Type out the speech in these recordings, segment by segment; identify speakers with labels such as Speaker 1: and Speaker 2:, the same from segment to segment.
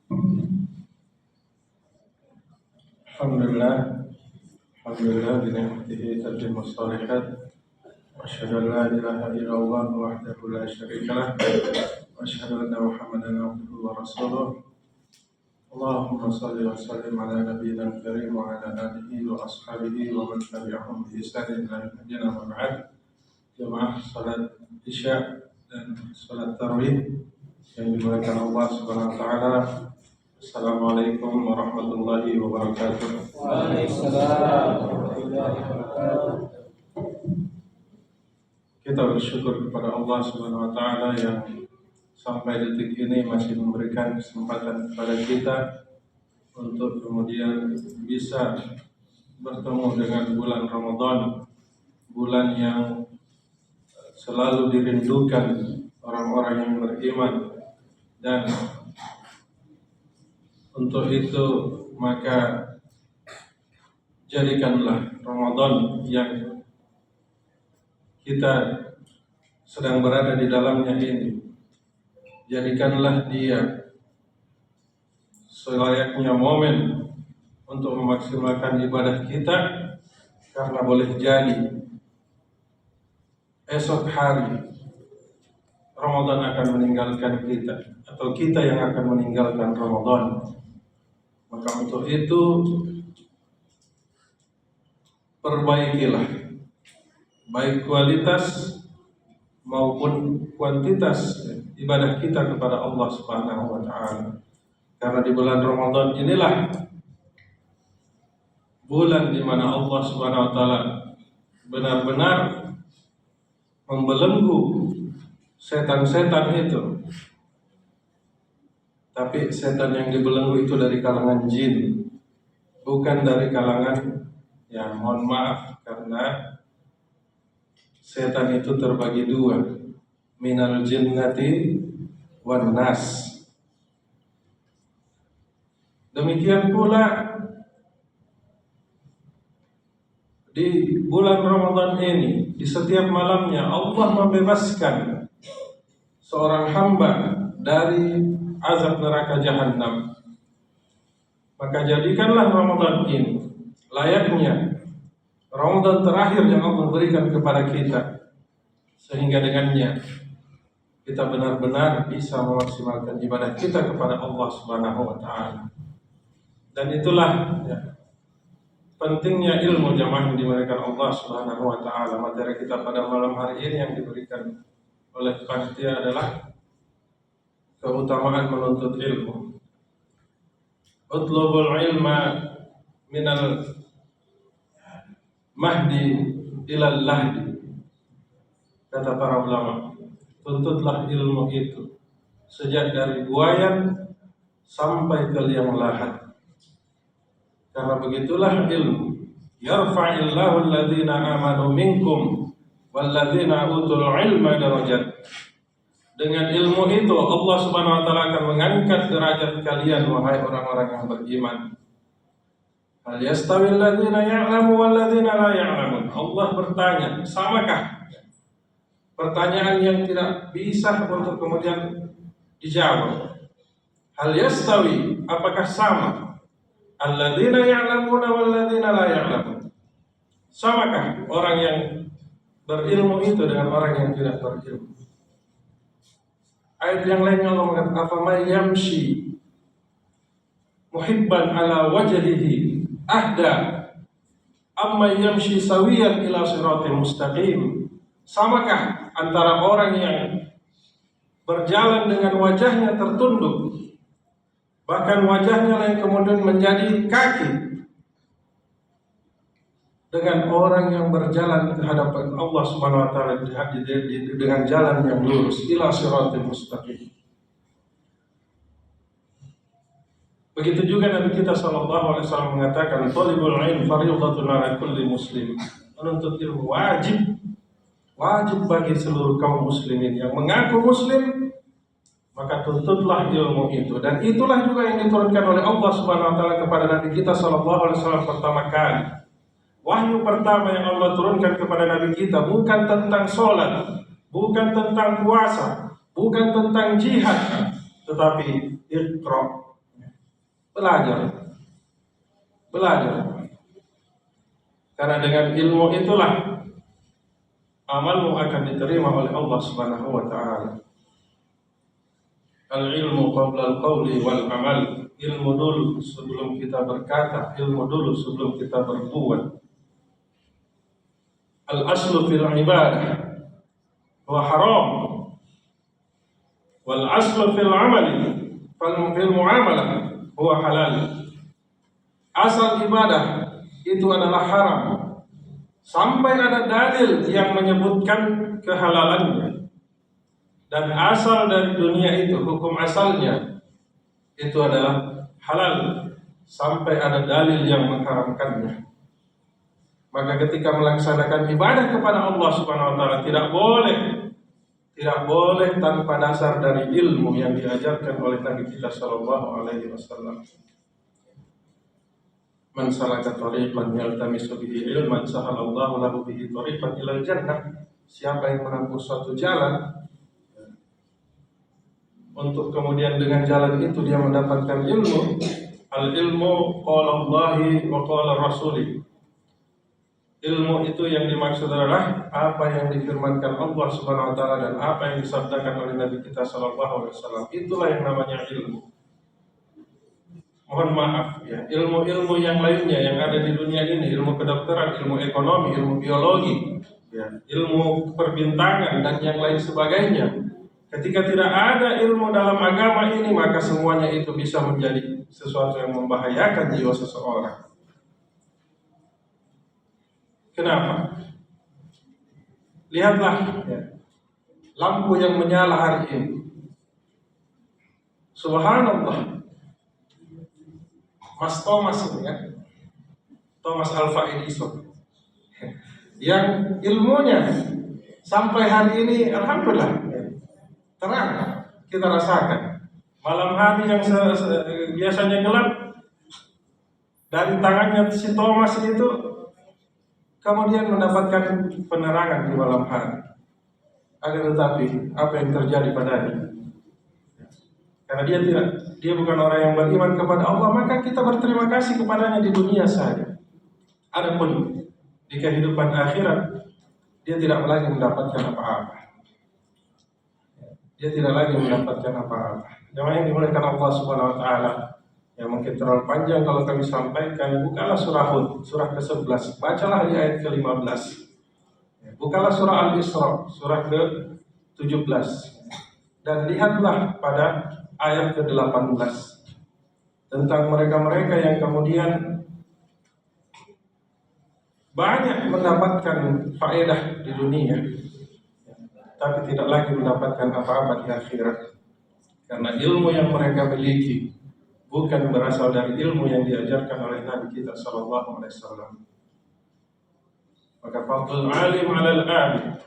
Speaker 1: Alhamdulillah bi ni'matihi tatimmu shalihat. Wa asyhadu an la ilaha illallah wahdahu la syarika lah. Wa asyhadu anna Muhammadan abduhu wa rasuluh. Allahumma shalli wa sallim ala nabiyyina karim wa ala alihi wa ashabihi wa man tabi'ahum bi ihsan ila yaumil wa ba'd. Jamaah salat Isya dan salat tarawih yang dimuliakan Allah Subhanahu wa taala. Assalamualaikum warahmatullahi wabarakatuh.
Speaker 2: Waalaikumsalam warahmatullahi wabarakatuh.
Speaker 1: Kita bersyukur kepada Allah Subhanahu wa taala yang sampai detik ini masih memberikan kesempatan kepada kita untuk kemudian bisa bertemu dengan bulan Ramadan, bulan yang selalu dirindukan orang-orang yang beriman. Dan untuk itu maka jadikanlah Ramadan yang kita sedang berada di dalamnya ini, jadikanlah dia selayaknya momen untuk memaksimalkan ibadah kita, karena boleh jadi esok hari Ramadan akan meninggalkan kita, atau kita yang akan meninggalkan Ramadan. Maka untuk itu perbaikilah baik kualitas maupun kuantitas ibadah kita kepada Allah Subhanahu wa taala. Karena di bulan Ramadan inilah bulan di mana Allah Subhanahu wa taala benar-benar membelenggu setan-setan itu. Tapi setan yang dibelenggu itu dari kalangan jin, bukan dari kalangan, ya mohon maaf, karena setan itu terbagi dua, minal jinnati wan nas. Demikian pula di bulan Ramadan ini, di setiap malamnya Allah membebaskan seorang hamba dari azab neraka jahanam. Maka jadikanlah Ramadan ini layaknya Ramadan terakhir yang Allah berikan kepada kita, sehingga dengannya kita benar-benar bisa memaksimalkan ibadah kita kepada Allah Subhanahu wa taala. Dan itulah pentingnya ilmu jamaah yang dimuliakan Allah Subhanahu wa taala. Materi kita pada malam hari ini yang diberikan oleh panitia adalah keutamaan menuntut ilmu. Utlubul ilma minal mahdi ilal lahdi. Kata para ulama, tuntutlah ilmu itu sejak dari buayan sampai ke liang lahat. Karena begitulah ilmu. Yarfa'illahu alladhina amanu minkum walladzina utul ilma darajat. Dengan ilmu itu Allah Subhanahu wa taala akan mengangkat derajat kalian, wahai orang-orang yang beriman. Hal yastawil ladzina ya'lamu wal ladzina la ya'lamun. Allah bertanya, samakah? Pertanyaan yang tidak bisa untuk kemudian dijawab. Hal yastawi, apakah sama? Alladzina ya'lamuna wal ladzina la ya'lamun. Samakah orang yang berilmu itu dengan orang yang tidak berilmu? Ayat yang lainnya Allah mengatakan, "Afaman yamshi muhibban ala wajhihi ahda amma yamshi sawiyan ila siratal mustaqim." Samakah antara orang yang berjalan dengan wajahnya tertunduk, bahkan wajahnya yang kemudian menjadi kaki, dengan orang yang berjalan ke hadapan Allah Subhanahu wa taala dengan jalan yang lurus, ila siratal mustaqim. Begitu juga Nabi kita sallallahu alaihi wasallam mengatakan, "Talibul ilm fardhatun 'ala kulli muslim." Menuntut ilmu wajib bagi seluruh kaum muslimin yang mengaku muslim, maka tuntutlah ilmu itu. Dan itulah juga yang diturunkan oleh Allah Subhanahu wa taala kepada Nabi kita sallallahu alaihi wasallam pertama kali. Wahyu pertama yang Allah turunkan kepada Nabi kita bukan tentang sholat, bukan tentang puasa, bukan tentang jihad, tetapi Iqra, Belajar. Karena dengan ilmu itulah amalmu akan diterima oleh Allah Subhanahu wa taala. Al-ilmu qabla al-qawli wal amal. Ilmu dulu sebelum kita berkata, ilmu dulu sebelum kita berbuat. Al-aslu fil ibadah wa haram. Wal aslu fil amali fil muamalah huwa halal. Asal ibadah itu adalah haram sampai ada dalil yang menyebutkan kehalalannya. Dan asal dari dunia itu, hukum asalnya itu adalah halal sampai ada dalil yang mengharamkannya. Maka ketika melaksanakan ibadah kepada Allah Subhanahu wa taala tidak boleh tanpa dasar dari ilmu yang diajarkan oleh Nabi kita sallallahu alaihi wasallam. Man salaka tariqan yaltamisu bihi ilman sahalallahu lahu bihi tariqan ilal jannah. Siapa yang menempuh suatu jalan untuk kemudian dengan jalan itu dia mendapatkan ilmu. Al-ilmu qala Allahi wa qala Rasuli. Ilmu itu yang dimaksud adalah apa yang difirmankan Allah Subhanahu wa taala dan apa yang disabdakan oleh Nabi kita sallallahu alaihi wasallam. Itulah yang namanya ilmu. Mohon maaf ya, ilmu-ilmu yang lainnya yang ada di dunia ini, ilmu kedokteran, ilmu ekonomi, ilmu biologi, ya, ilmu perbintangan dan yang lain sebagainya. Ketika tidak ada ilmu dalam agama ini, maka semuanya itu bisa menjadi sesuatu yang membahayakan jiwa seseorang. Kenapa? Lihatlah ya, lampu yang menyala hari ini. Subhanallah. Mas Thomas ini kan, Thomas Alva Edison, yang ilmunya sampai hari ini alhamdulillah terang kita rasakan. Malam hari yang biasanya gelap, dari tangannya si Thomas itu kemudian mendapatkan penerangan di malam hari. Akan tetapi apa yang terjadi padanya? Karena dia bukan orang yang beriman kepada Allah, maka kita berterima kasih kepadanya di dunia saja. Adapun di kehidupan akhirat dia tidak lagi mendapatkan apa-apa. Dia tidak lagi mendapatkan apa-apa. Jemaah yang dimuliakan Allah Subhanahu wa taala, yang mungkin terlalu panjang kalau kami sampaikan, bukalah surah Hud, surah ke-11, bacalah di ayat ke-15. Bukalah surah Al-Isra, surah ke-17. Dan lihatlah pada ayat ke-18 tentang mereka-mereka yang kemudian banyak mendapatkan faedah di dunia, tapi tidak lagi mendapatkan apa-apa di akhirat. Karena ilmu yang mereka miliki bukan berasal dari ilmu yang diajarkan oleh Nabi kita sallallahu alaihi wasallam. Maka fadlul alim 'alal 'abid.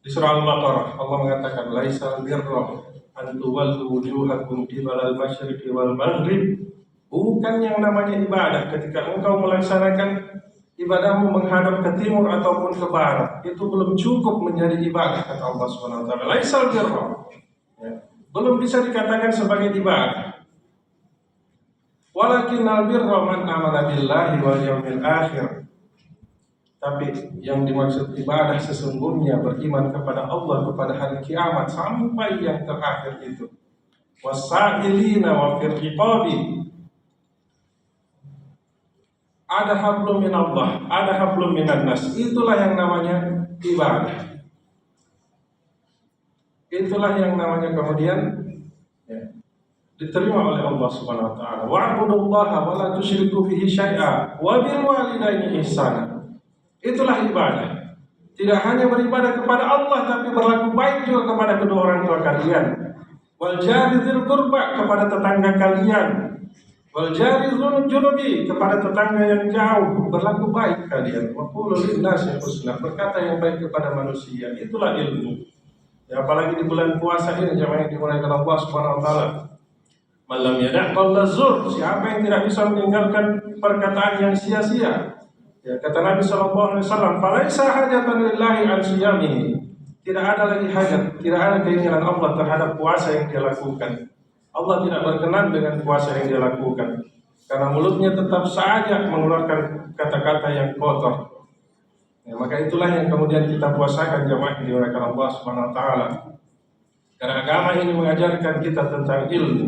Speaker 1: Di surah Al-Baqarah Allah mengatakan laisal birra an tuwallu wujuhakum qibalal masyriqi wal maghrib. Bukan yang namanya ibadah ketika engkau melaksanakan ibadahmu menghadap ke timur ataupun ke barat. Itu belum cukup menjadi ibadah kata Allah Subhanahu wa taala. Laisal birra. Ya. Belum bisa dikatakan sebagai ibadah. Walakinnal birra man amana billahi wal yawmil akhir. Tapi yang dimaksud ibadah sesungguhnya beriman kepada Allah, kepada hari kiamat sampai yang terakhir itu. Wasailina wa fil iqabi. Ada hablum minallah, ada hablum minan nas. Itulah yang namanya ibadah. Itulah yang namanya kemudian ya, diterima oleh Allah Subhanahu wa taala. Wa'budullaha wa la tusyriku bihi syai'a wa bil walidaini ihsana. Itulah ibadah. Tidak hanya beribadah kepada Allah, tapi berlaku baik juga kepada kedua orang tua kalian. Wal jari dzil qurba, kepada tetangga kalian. Wal jari dzul junubi, kepada tetangga yang jauh, berlaku baik kalian. Wa qulu lin-nasi husna, berkata yang baik kepada manusia. Itulah ilmu. Ya, apalagi di bulan puasa ini jemaah yang dimuliakan Allah Subhanahu wa taala. Malam yada' qaula zur, siapa yang tidak bisa meninggalkan perkataan yang sia-sia. Ya, kata Nabi sallallahu alaihi wasallam, "Falaisa hajatan lillahi an siyamihi." Tidak ada lagi hajat, tidak ada keinginan Allah terhadap puasa yang dia lakukan. Allah tidak berkenan dengan puasa yang dia lakukan, karena mulutnya tetap saja mengeluarkan kata-kata yang kotor. Ya, maka itulah yang kemudian kita puasakan jamaah yang dimuliakan Allah Subhanahu wa taala. Karena agama ini mengajarkan kita tentang ilmu.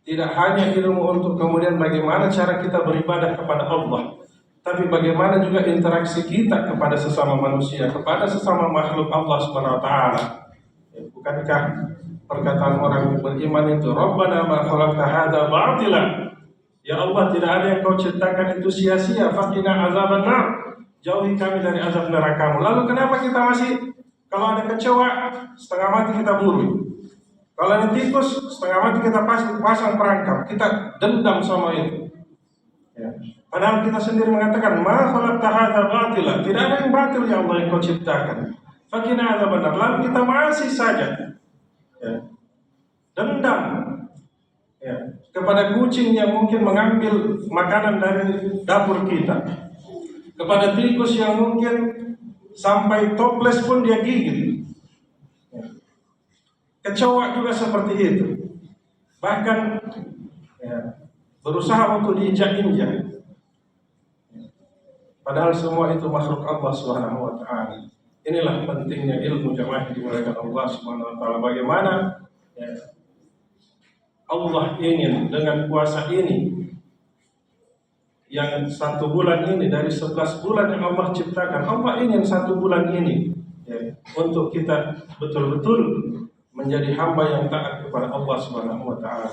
Speaker 1: Tidak hanya ilmu untuk kemudian bagaimana cara kita beribadah kepada Allah, tapi bagaimana juga interaksi kita kepada sesama manusia, kepada sesama makhluk Allah Subhanahu wa taala. Ya, bukankah perkataan orang beriman itu, Rabbana ma khalaqta hadza batila. Ya Allah, tidak ada yang kau ciptakan itu sia-sia. Faqina azabannar. Jauhi kami dari azab neraka-Mu. Lalu kenapa kita masih, kalau ada kecoa setengah mati kita buru, kalau ada tikus setengah mati kita pasang perangkap, kita dendam sama itu. Ya. Padahal kita sendiri mengatakan, ma khalaqta hadza batila. Tidak ada yang batil ya Allah yang kau ciptakan. Faqina azabannar. Lalu kita masih saja, ya, dendam, ya, kepada kucing yang mungkin mengambil makanan dari dapur kita, kepada tikus yang mungkin sampai toples pun dia gigit, ya. Kecoa juga seperti itu, bahkan, ya, berusaha untuk diinjak-injak. Padahal semua itu makhluk Allah Subhanahu wa taala. Inilah pentingnya ilmu jamaah yang dimuliakan Allah Subhanahu wa taala. Bagaimana, ya, Allah ingin dengan puasa ini, yang 1 bulan ini dari 11 bulan yang Allah ciptakan, Allah ingin 1 bulan ini, ya, untuk kita betul-betul menjadi hamba yang taat kepada Allah Subhanahu wa taala.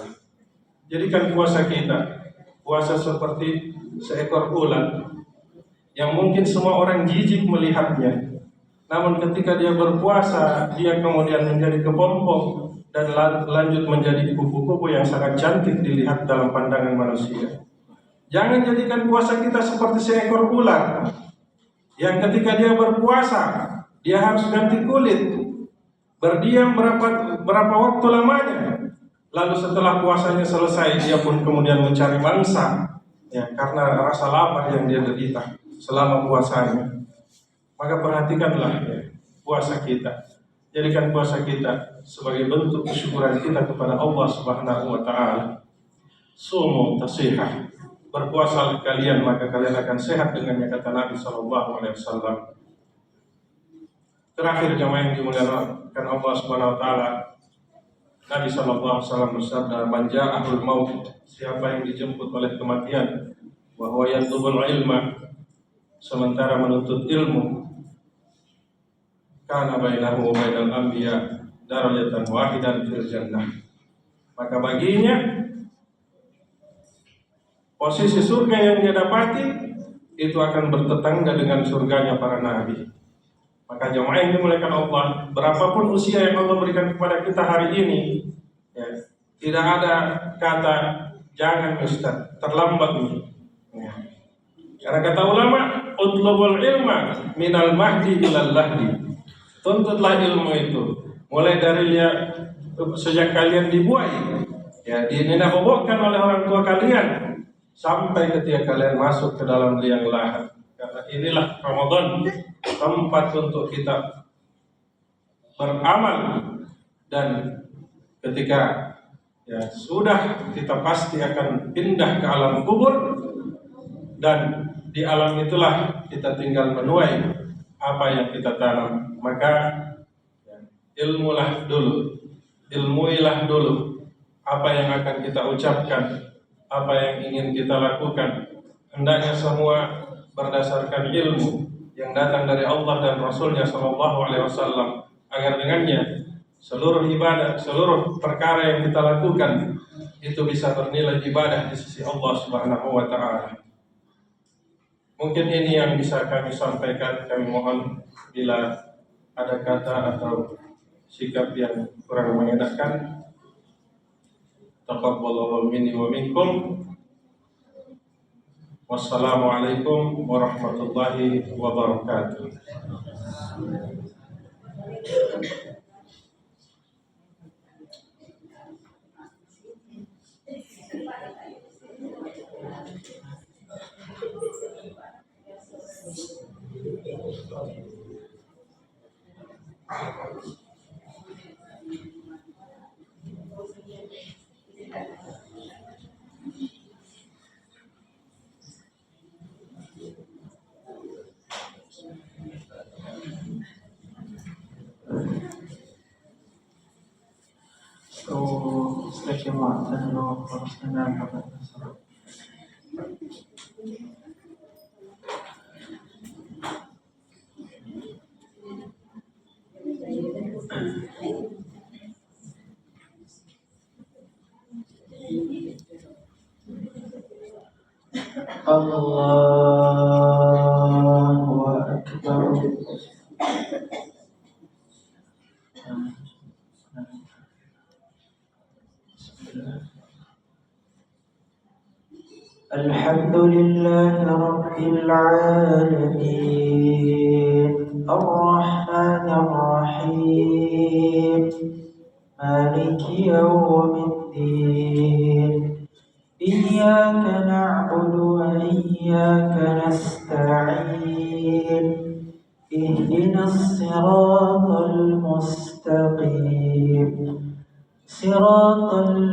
Speaker 1: Jadikan puasa kita puasa seperti seekor ular yang mungkin semua orang jijik melihatnya. Namun ketika dia berpuasa, dia kemudian menjadi kepompong dan lanjut menjadi kupu-kupu yang sangat cantik dilihat dalam pandangan manusia. Jangan jadikan puasa kita seperti seekor ular yang ketika dia berpuasa, dia harus ganti kulit, berdiam berapa waktu lamanya. Lalu setelah puasanya selesai, dia pun kemudian mencari mangsa, ya, karena rasa lapar yang dia derita selama puasanya. Maka perhatikanlah, ya, puasa kita. Jadikan puasa kita sebagai bentuk kesyukuran kita kepada Allah Subhanahu wa taala. Sumu tasihah. Berpuasalah kalian maka kalian akan sehat dengannya, kata Nabi sallallahu alaihi wasallam. Terakhir jemaah yang dimuliakan Allah Subhanahu wa taala, Nabi sallallahu alaihi wasallam bersabda, "Man ja'ahul maut." Siapa yang dijemput oleh kematian, wa huwa yatlubul ilma, sementara menuntut ilmu, kana bainahu wa bainal anbiya darajatan wahidan fil jannah. Maka baginya posisi surga yang dia dapati itu akan bertetangga dengan surganya para nabi. Maka jemaah yang dimuliakan Allah, berapapun usia yang Allah berikan kepada kita hari ini, ya, tidak ada kata jangan Ustaz, terlambat nih. Ya. Karena kata ulama, utlubul ilma minal mahdi ilal lahdi. Tuntutlah ilmu itu mulai dari sejak kalian dibuai, ya, dinenek bobokkan oleh orang tua kalian, sampai ketika kalian masuk ke dalam liang lahat. Karena inilah Ramadan, tempat untuk kita beramal, dan ketika, ya, sudah kita pasti akan pindah ke alam kubur, dan di alam itulah kita tinggal menuai apa yang kita tanam. Maka, ya, ilmuilah dulu apa yang akan kita ucapkan, apa yang ingin kita lakukan. Hendaknya semua berdasarkan ilmu yang datang dari Allah dan Rasulnya Shallallahu Alaihi Wasallam, agar dengannya seluruh ibadah, seluruh perkara yang kita lakukan itu bisa bernilai ibadah di sisi Allah Subhanahu Wa Taala. Mungkin ini yang bisa kami sampaikan. Kami mohon bila ada kata atau sikap yang kurang mengenakan, taqabbalallahu minni wa minkum. Wassalamualaikum warahmatullahi wabarakatuh.
Speaker 2: Stretch yang waktu lo harus kenal apa itu. Allahu Akbar. Alhamdulillah Rabbil Alamin Ar-Rahmanir Rahim Maliki Yawmiddin Iyyaka na'budu wa iyyaka nasta'in Ihdinas siratal mustaqim Siratal